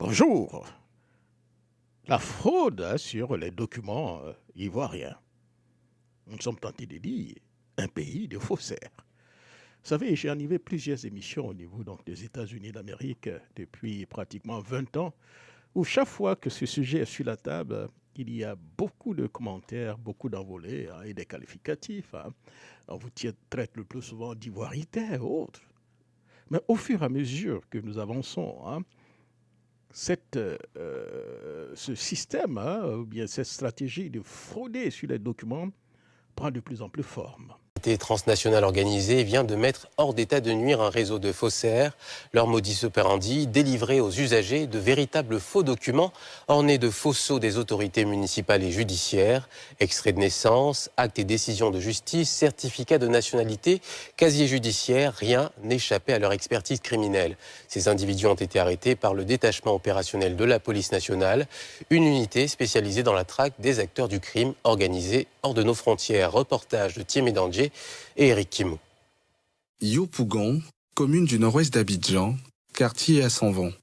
Bonjour. La fraude sur les documents ivoiriens. Nous sommes tentés de dire un pays de faussaires. Vous savez, j'ai animé plusieurs émissions au niveau des États-Unis d'Amérique depuis pratiquement 20 ans, où chaque fois que ce sujet est sur la table, il y a beaucoup de commentaires, beaucoup d'envolées et des qualificatifs. On vous traite le plus souvent d'ivoirité et autres. Mais au fur et à mesure que nous avançons, ce système, ou bien cette stratégie de frauder sur les documents prend de plus en plus forme. L'entité transnationale organisée vient de mettre hors d'état de nuire un réseau de faussaires. Leur modus operandi, délivrer aux usagers de véritables faux documents ornés de faux sceaux des autorités municipales et judiciaires, extraits de naissance, actes et décisions de justice, certificats de nationalité, casier judiciaire, rien n'échappait à leur expertise criminelle. Ces individus ont été arrêtés par le détachement opérationnel de la police nationale, une unité spécialisée dans la traque des acteurs du crime organisé hors de nos frontières. Reportage de Thierry Médandier et Éric Kimou. Yopougon, commune du nord-ouest d'Abidjan, quartier à Sanvon.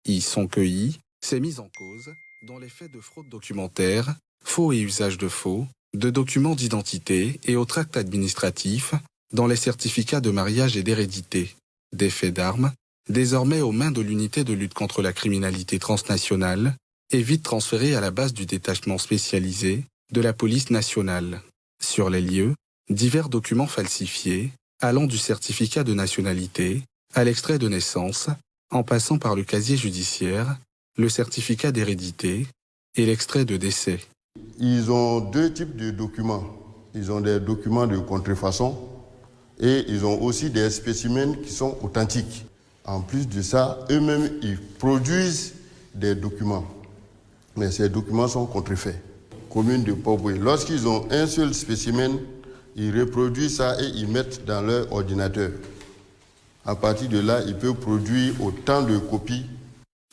Y sont cueillis ces mises en cause dans les faits de fraude documentaire, faux et usage de faux, de documents d'identité et autres actes administratifs dans les certificats de mariage et d'hérédité, des faits d'armes, désormais aux mains de l'unité de lutte contre la criminalité transnationale et vite transférés à la base du détachement spécialisé de la police nationale. Sur les lieux, divers documents falsifiés, allant du certificat de nationalité à l'extrait de naissance, en passant par le casier judiciaire, le certificat d'hérédité et l'extrait de décès. Ils ont deux types de documents. Ils ont des documents de contrefaçon et ils ont aussi des spécimens qui sont authentiques. En plus de ça, eux-mêmes, ils produisent des documents. Mais ces documents sont contrefaits. Commune de Poboué, lorsqu'ils ont un seul spécimen, ils reproduisent ça et ils mettent dans leur ordinateur. À partir de là, ils peuvent produire autant de copies.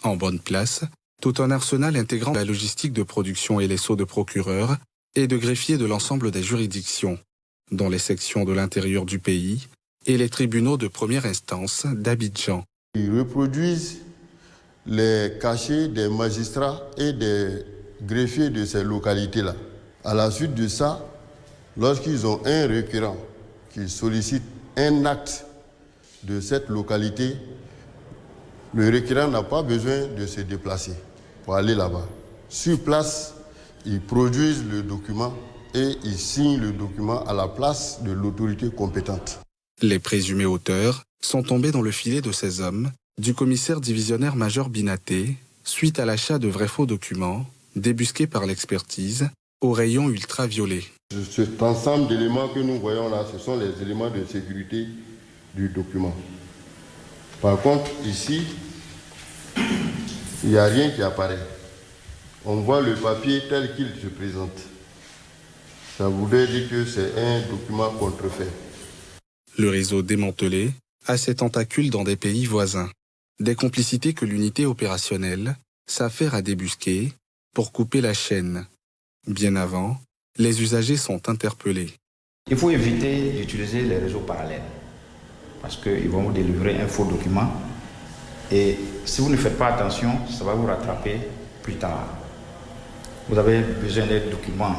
En bonne place, tout un arsenal intégrant la logistique de production et les sceaux de procureurs et de greffiers de l'ensemble des juridictions, dont les sections de l'intérieur du pays et les tribunaux de première instance d'Abidjan. Ils reproduisent les cachets des magistrats et des greffiers de ces localités-là. À la suite de ça, lorsqu'ils ont un requérant qui sollicite un acte de cette localité, le requérant n'a pas besoin de se déplacer pour aller là-bas. Sur place, ils produisent le document et ils signent le document à la place de l'autorité compétente. Les présumés auteurs sont tombés dans le filet de ces hommes du commissaire divisionnaire major Binaté suite à l'achat de vrais faux documents débusqués par l'expertise au rayon ultraviolet. Cet ensemble d'éléments que nous voyons là, ce sont les éléments de sécurité du document. Par contre, ici, il n'y a rien qui apparaît. On voit le papier tel qu'il se présente. Ça voudrait dire que c'est un document contrefait. Le réseau démantelé a ses tentacules dans des pays voisins. Des complicités que l'unité opérationnelle s'affaire à débusquer pour couper la chaîne. Bien avant, les usagers sont interpellés. Il faut éviter d'utiliser les réseaux parallèles parce qu'ils vont vous délivrer un faux document et si vous ne faites pas attention, ça va vous rattraper plus tard. Vous avez besoin d'un document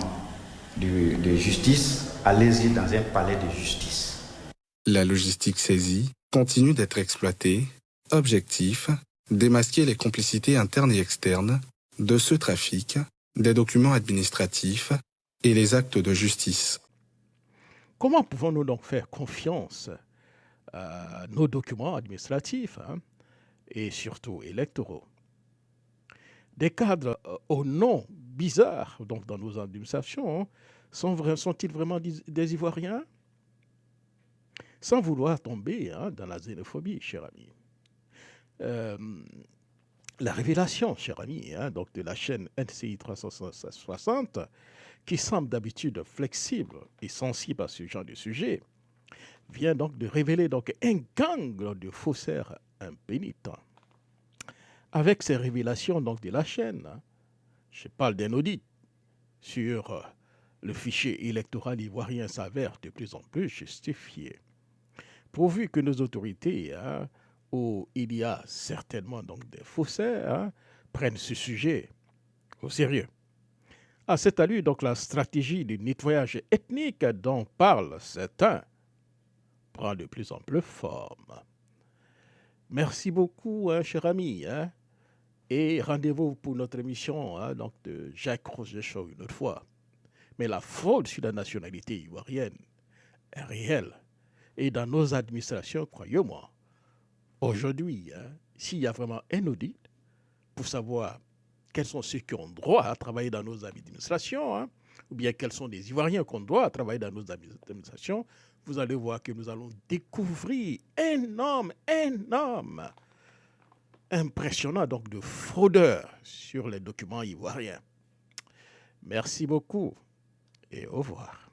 de justice, allez-y dans un palais de justice. La logistique saisie continue d'être exploitée. Objectif, démasquer les complicités internes et externes de ce trafic, des documents administratifs et les actes de justice. Comment pouvons-nous donc faire confiance à nos documents administratifs et surtout électoraux? Des cadres aux noms bizarres donc, dans nos administrations sont-ils vraiment des Ivoiriens? Sans vouloir tomber dans la xénophobie, cher ami. La révélation, cher ami, donc de la chaîne NCI 360, qui semble d'habitude flexible et sensible à ce genre de sujet, vient donc de révéler donc un gang de faussaires impénitents. Avec ces révélations donc de la chaîne, je parle d'un audit sur le fichier électoral ivoirien s'avère de plus en plus justifié. Pourvu que nos autorités, où il y a certainement donc des faussaires, prennent ce sujet au sérieux. À cette allure, donc, la stratégie du nettoyage ethnique dont parlent certains prend de plus en plus forme. Merci beaucoup, cher ami. Et rendez-vous pour notre émission donc de Jacques Roger Show une autre fois. Mais la fraude sur la nationalité ivoirienne est réelle. Et dans nos administrations, croyez-moi, aujourd'hui, s'il y a vraiment un audit pour savoir quels sont ceux qui ont droit à travailler dans nos administrations, ou bien quels sont les Ivoiriens qui ont droit à travailler dans nos administrations, vous allez voir que nous allons découvrir énorme, impressionnant donc de fraudeurs sur les documents ivoiriens. Merci beaucoup et au revoir.